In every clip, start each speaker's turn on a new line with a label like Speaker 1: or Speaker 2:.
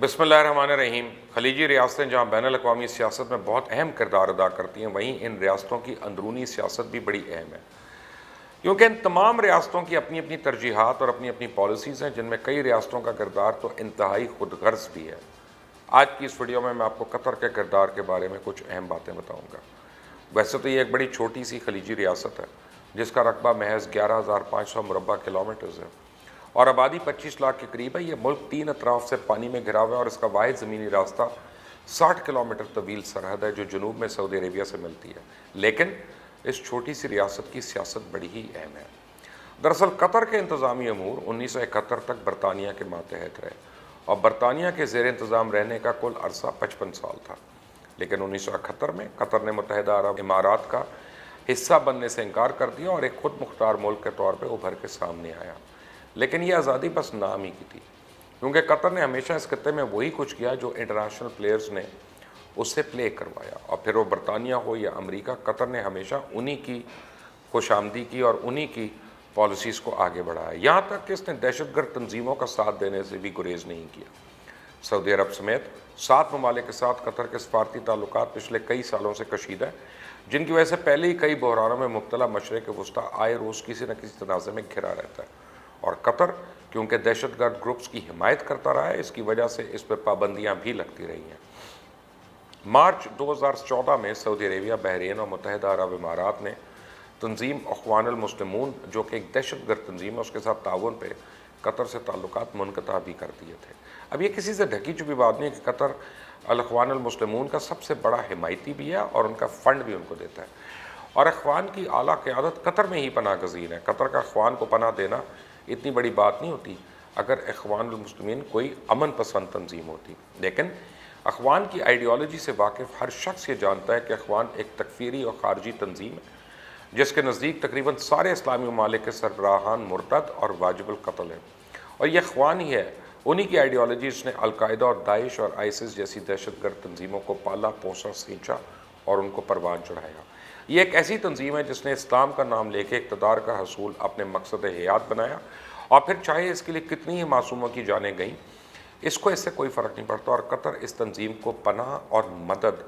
Speaker 1: بسم اللہ الرحمن الرحیم۔ خلیجی ریاستیں جہاں بین الاقوامی سیاست میں بہت اہم کردار ادا کرتی ہیں، وہیں ان ریاستوں کی اندرونی سیاست بھی بڑی اہم ہے، کیونکہ ان تمام ریاستوں کی اپنی اپنی ترجیحات اور اپنی اپنی پالیسیز ہیں، جن میں کئی ریاستوں کا کردار تو انتہائی خود غرض بھی ہے۔ آج کی اس ویڈیو میں آپ کو قطر کے کردار کے بارے میں کچھ اہم باتیں بتاؤں گا۔ ویسے تو یہ ایک بڑی چھوٹی سی خلیجی ریاست ہے، جس کا رقبہ محض 11,500 مربع کلومیٹرز ہے اور آبادی 25 لاکھ کے قریب ہے۔ یہ ملک 3 اطراف سے پانی میں گھرا ہوا ہے اور اس کا واحد زمینی راستہ 60 کلومیٹر طویل سرحد ہے، جو جنوب میں سعودی عربیہ سے ملتی ہے۔ لیکن اس چھوٹی سی ریاست کی سیاست بڑی ہی اہم ہے۔ دراصل قطر کے انتظامی امور 1971 تک برطانیہ کے ماتحت رہے اور برطانیہ کے زیر انتظام رہنے کا کل عرصہ 55 سال تھا، لیکن 1971 میں قطر نے متحدہ عرب امارات کا حصہ بننے سے انکار کر دیا اور ایک خود مختار ملک کے طور پہ ابھر کے سامنے آیا۔ لیکن یہ آزادی بس نام ہی کی تھی، کیونکہ قطر نے ہمیشہ اس خطے میں وہی کچھ کیا جو انٹرنیشنل پلیئرز نے اس سے پلے کروایا، اور پھر وہ برطانیہ ہو یا امریکہ، قطر نے ہمیشہ انہی کی خوش آمدی کی اور انہی کی پالیسیز کو آگے بڑھایا، یہاں تک کہ اس نے دہشت گرد تنظیموں کا ساتھ دینے سے بھی گریز نہیں کیا۔ سعودی عرب سمیت 7 ممالک کے ساتھ قطر کے سفارتی تعلقات پچھلے کئی سالوں سے کشیدہ ہیں، جن کی وجہ سے پہلے ہی کئی بحرانوں میں مبتلا مشرق وسطیٰ آئے روز کسی نہ کسی تنازع میں گھرا رہتا ہے، اور قطر کیونکہ دہشت گرد گروپس کی حمایت کرتا رہا ہے، اس کی وجہ سے اس پر پابندیاں بھی لگتی رہی ہیں۔ مارچ 2014 میں سعودی عربیہ، بحرین اور متحدہ عرب امارات نے تنظیم اخوان المسلمون، جو کہ ایک دہشت گرد تنظیم ہے، اس کے ساتھ تعاون پہ قطر سے تعلقات منقطع بھی کر دیے تھے۔ اب یہ کسی سے ڈھکی چھپی بات نہیں ہے کہ قطر الاخوان المسلمون کا سب سے بڑا حمایتی بھی ہے اور ان کا فنڈ بھی ان کو دیتا ہے، اور اخوان کی اعلیٰ قیادت قطر میں ہی پناہ گزین ہے۔ قطر کا اخوان کو پناہ دینا اتنی بڑی بات نہیں ہوتی اگر اخوان المسلمین کوئی امن پسند تنظیم ہوتی، لیکن اخوان کی آئیڈیالوجی سے واقف ہر شخص یہ جانتا ہے کہ اخوان ایک تکفیری اور خارجی تنظیم ہے، جس کے نزدیک تقریباً سارے اسلامی ممالک کے سربراہان مرتد اور واجب القتل ہیں، اور یہ اخوان ہی ہے، انہی کی آئیڈیالوجی جس نے القاعدہ اور داعش اور آئسس جیسی دہشت گرد تنظیموں کو پالا پوسا سینچا اور ان کو پروان چڑھایا۔ یہ ایک ایسی تنظیم ہے جس نے اسلام کا نام لے کے اقتدار کا حصول اپنے مقصد حیات بنایا، اور پھر چاہے اس کے لیے کتنی ہی معصوموں کی جانیں گئیں، اس کو اس سے کوئی فرق نہیں پڑتا، اور قطر اس تنظیم کو پناہ اور مدد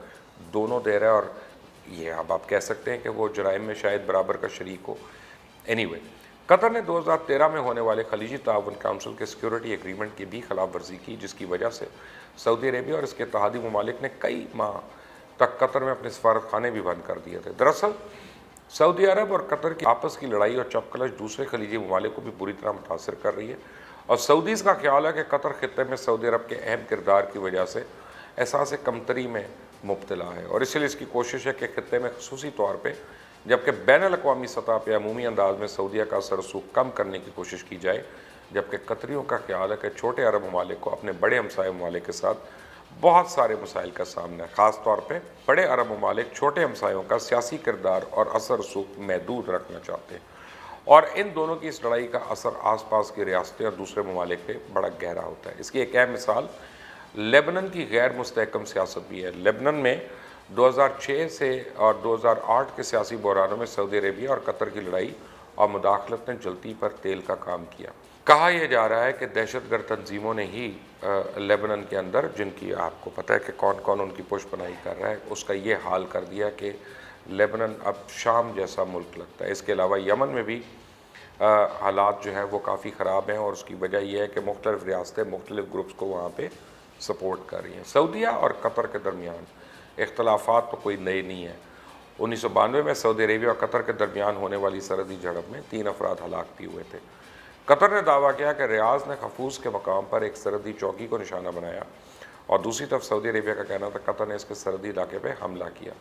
Speaker 1: دونوں دے رہا ہے، اور یہ اب آپ کہہ سکتے ہیں کہ وہ جرائم میں شاید برابر کا شریک ہو۔ اینی قطر نے 2013 میں ہونے والے خلیجی تعاون کونسل کے سیکیورٹی ایگریمنٹ کی بھی خلاف ورزی کی، جس کی وجہ سے سعودی عربیہ اور اس کے اتحادی ممالک نے کئی ماہ تک قطر میں اپنے سفارت خانے بھی بند کر دیے تھے۔ دراصل سعودی عرب اور قطر کی آپس کی لڑائی اور چپکلش دوسرے خلیجی ممالک کو بھی بری طرح متاثر کر رہی ہے، اور سعودیز کا خیال ہے کہ قطر خطے میں سعودی عرب کے اہم کردار کی وجہ سے احساس کمتری میں مبتلا ہے، اور اس لیے اس کی کوشش ہے کہ خطے میں خصوصی طور پہ جبکہ بین الاقوامی سطح پہ عمومی انداز میں سعودیہ کا اثر رسوخ کم کرنے کی کوشش کی جائے، جبکہ قطریوں کا خیال ہے کہ چھوٹے عرب ممالک کو اپنے بڑے ہمسائے ممالک کے ساتھ بہت سارے مسائل کا سامنا ہے، خاص طور پہ بڑے عرب ممالک چھوٹے ہمسایوں کا سیاسی کردار اور اثر رسوخ محدود رکھنا چاہتے ہیں، اور ان دونوں کی اس لڑائی کا اثر آس پاس کی ریاستیں اور دوسرے ممالک پہ بڑا گہرا ہوتا ہے۔ اس کی ایک اہم مثال لیبنن کی غیر مستحکم سیاست بھی ہے۔ لیبنن میں 2006 سے اور 2008 کے سیاسی بحرانوں میں سعودی عربیہ اور قطر کی لڑائی اور مداخلت نے جلتی پر تیل کا کام کیا۔ کہا یہ جا رہا ہے کہ دہشت گرد تنظیموں نے ہی لیبنن کے اندر، جن کی آپ کو پتہ ہے کہ کون کون ان کی پشت پناہی کر رہا ہے، اس کا یہ حال کر دیا کہ لیبنن اب شام جیسا ملک لگتا ہے۔ اس کے علاوہ یمن میں بھی حالات جو ہے وہ کافی خراب ہیں، اور اس کی وجہ یہ ہے کہ مختلف ریاستیں مختلف گروپس کو وہاں پہ سپورٹ کر رہی ہیں۔ سعودیہ اور قطر کے درمیان اختلافات تو کوئی نئے نہیں ہیں۔ 1992 میں سعودی عربیہ اور قطر کے درمیان ہونے والی سرحدی جھڑپ میں 3 افراد ہلاک بھی ہوئے تھے۔ قطر نے دعویٰ کیا کہ ریاض نے خفوز کے مقام پر ایک سرحدی چوکی کو نشانہ بنایا، اور دوسری طرف سعودی عربیہ کا کہنا تھا قطر نے اس کے سرحدی علاقے پہ حملہ کیا۔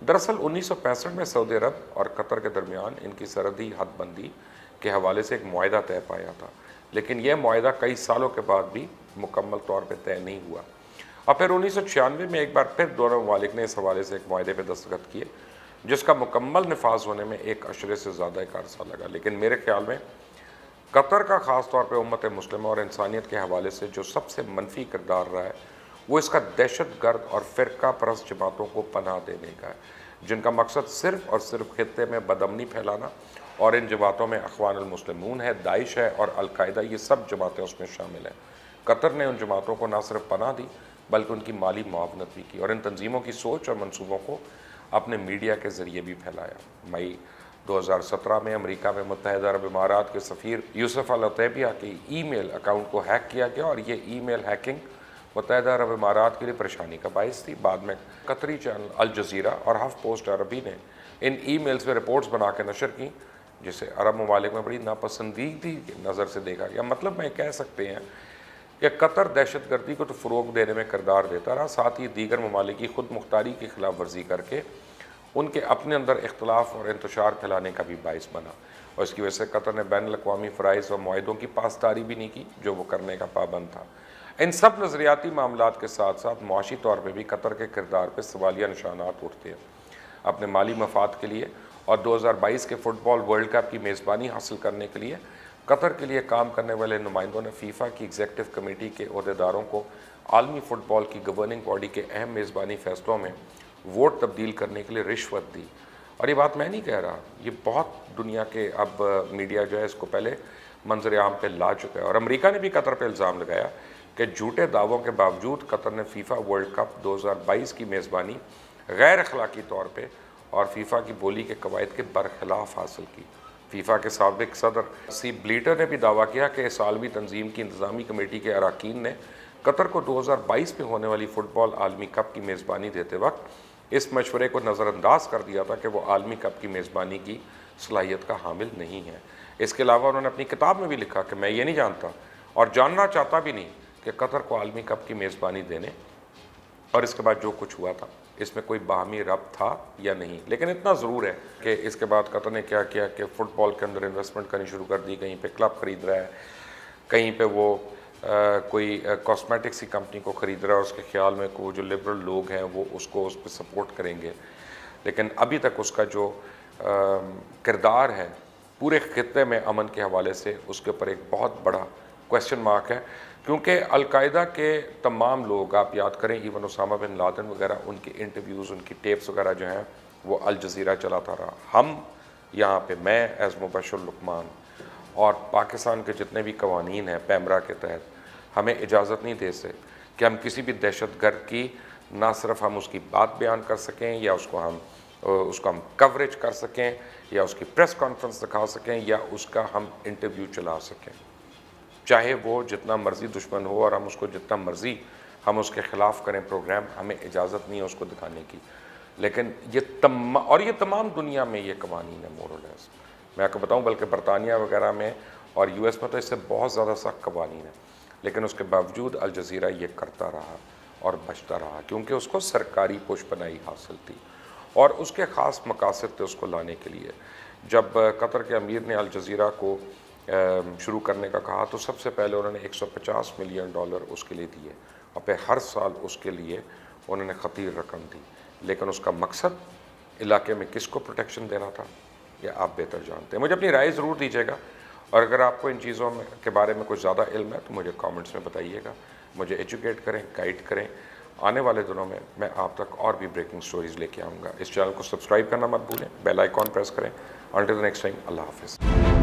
Speaker 1: دراصل 1965 میں سعودی عرب اور قطر کے درمیان ان کی سرحدی حد بندی کے حوالے سے ایک معاہدہ طے پایا تھا، لیکن یہ معاہدہ کئی سالوں کے بعد بھی مکمل طور پہ طے نہیں ہوا، اور پھر 1996 میں ایک بار پھر دونوں ممالک نے اس حوالے سے ایک معاہدے پہ دستخط کیے، جس کا مکمل نفاذ ہونے میں 1 عشرے سے زیادہ ایک عرصہ لگا۔ لیکن میرے خیال میں قطر کا خاص طور پہ امت مسلمہ اور انسانیت کے حوالے سے جو سب سے منفی کردار رہا ہے، وہ اس کا دہشت گرد اور فرقہ پرست جماعتوں کو پناہ دینے کا ہے، جن کا مقصد صرف اور صرف خطے میں بدامنی پھیلانا، اور ان جماعتوں میں اخوان المسلمون ہے، داعش ہے اور القاعدہ، یہ سب جماعتیں اس میں شامل ہیں۔ قطر نے ان جماعتوں کو نہ صرف پناہ دی بلکہ ان کی مالی معاونت بھی کی اور ان تنظیموں کی سوچ اور منصوبوں کو اپنے میڈیا کے ذریعے بھی پھیلایا۔ مئی 2017 میں امریکہ میں متحدہ عرب امارات کے سفیر یوسف العتیبیہ کی ای میل اکاؤنٹ کو ہیک کیا گیا اور یہ ای میل ہیکنگ متحدہ عرب امارات کے لیے پریشانی کا باعث تھی۔ بعد میں قطری چینل الجزیرہ اور ہف پوسٹ عربی نے ان ای میلز میں رپورٹس بنا کے نشر کی، جسے عرب ممالک میں بڑی ناپسندیدگی کی نظر سے دیکھا گیا۔ مطلب میں کہہ سکتے ہیں کہ قطر دہشت گردی کو تو فروغ دینے میں کردار دیتا رہا، ساتھ ہی دیگر ممالک کی خود مختاری کی خلاف ورزی کر کے ان کے اپنے اندر اختلاف اور انتشار پھیلانے کا بھی باعث بنا، اور اس کی وجہ سے قطر نے بین الاقوامی فرائض اور معاہدوں کی پاسداری بھی نہیں کی جو وہ کرنے کا پابند تھا۔ ان سب نظریاتی معاملات کے ساتھ ساتھ معاشی طور پہ بھی قطر کے کردار پہ سوالیہ نشانات اٹھتے ہیں۔ اپنے مالی مفاد کے لیے اور 2022 کے فٹ بال ورلڈ کپ کی میزبانی حاصل کرنے کے لیے قطر کے لیے کام کرنے والے نمائندوں نے فیفا کی ایگزیکٹو کمیٹی کے عہدیداروں کو عالمی فٹ بال کی گورننگ باڈی کے اہم میزبانی فیصلوں میں ووٹ تبدیل کرنے کے لیے رشوت دی۔ اور یہ بات میں نہیں کہہ رہا، یہ بہت دنیا کے اب میڈیا جو ہے اس کو پہلے منظر عام پہ لا چکا ہے، اور امریکہ نے بھی قطر پہ الزام لگایا کہ جھوٹے دعووں کے باوجود قطر نے فیفا ورلڈ کپ 2022 کی میزبانی غیر اخلاقی طور پہ اور فیفا کی بولی کے قواعد کے برخلاف حاصل کی۔ فیفا کے سابق صدر سی بلیٹر نے بھی دعویٰ کیا کہ اس عالمی تنظیم کی انتظامی کمیٹی کے اراکین نے قطر کو 2022 میں ہونے والی فٹ بال عالمی کپ کی میزبانی دیتے وقت اس مشورے کو نظر انداز کر دیا تھا کہ وہ عالمی کپ کی میزبانی کی صلاحیت کا حامل نہیں ہے۔ اس کے علاوہ انہوں نے اپنی کتاب میں بھی لکھا کہ میں یہ نہیں جانتا اور جاننا چاہتا بھی نہیں کہ قطر کو عالمی کپ کی میزبانی دینے اور اس کے بعد جو کچھ ہوا تھا اس میں کوئی باہمی ربط تھا یا نہیں، لیکن اتنا ضرور ہے کہ اس کے بعد قطر نے کیا کیا کہ فٹ بال کے اندر انویسٹمنٹ کرنی شروع کر دی، کہیں پہ کلب خرید رہا ہے، کہیں پہ وہ کوئی کاسمیٹکس کی کمپنی کو خرید رہا ہے، اور اس کے خیال میں وہ جو لبرل لوگ ہیں وہ اس کو اس پہ سپورٹ کریں گے، لیکن ابھی تک اس کا جو کردار ہے پورے خطے میں امن کے حوالے سے اس کے اوپر ایک بہت بڑا کویسچن مارک ہے، کیونکہ القاعدہ کے تمام لوگ آپ یاد کریں ایون اسامہ بن لادن وغیرہ ان کی انٹرویوز ان کی ٹیپس وغیرہ جو ہیں وہ الجزیرہ چلاتا رہا۔ ہم یہاں پہ میں ایز مبشر لقمان اور پاکستان کے جتنے بھی قوانین ہیں پیمرا کے تحت ہمیں اجازت نہیں دے سکتے کہ ہم کسی بھی دہشت گرد کی نہ صرف ہم اس کی بات بیان کر سکیں یا اس کو ہم کوریج کر سکیں یا اس کی پریس کانفرنس دکھا سکیں یا اس کا ہم انٹرویو چلا سکیں، چاہے وہ جتنا مرضی دشمن ہو اور ہم اس کو جتنا مرضی ہم اس کے خلاف کریں پروگرام، ہمیں اجازت نہیں ہے اس کو دکھانے کی۔ لیکن یہ تمام دنیا میں یہ قوانین ہے مور اور لیس، میں آپ کو بتاؤں بلکہ برطانیہ وغیرہ میں اور یو ایس میں تو اس سے بہت زیادہ سخت قوانین ہیں، لیکن اس کے باوجود الجزیرہ یہ کرتا رہا اور بچتا رہا کیونکہ اس کو سرکاری پوش پناہی حاصل تھی اور اس کے خاص مقاصد تھے اس کو لانے کے لیے۔ جب قطر کے امیر نے الجزیرہ کو شروع کرنے کا کہا تو سب سے پہلے انہوں نے $150 ملین اس کے لیے دیے اور پھر ہر سال اس کے لیے انہوں نے خطیر رقم دی، لیکن اس کا مقصد علاقے میں کس کو پروٹیکشن دینا تھا یہ آپ بہتر جانتے ہیں۔ مجھے اپنی رائے ضرور دیجیے گا، اور اگر آپ کو ان چیزوں کے بارے میں کچھ زیادہ علم ہے تو مجھے کامنٹس میں بتائیے گا، مجھے ایجوکیٹ کریں، گائیڈ کریں۔ آنے والے دنوں میں آپ تک اور بھی بریکنگ سٹوریز لے کے آؤں گا۔ اس چینل کو سبسکرائب کرنا مت بھولیں، بیل آئیکن پریس کریں۔ انٹل دی نیکسٹ ٹائم، اللہ حافظ۔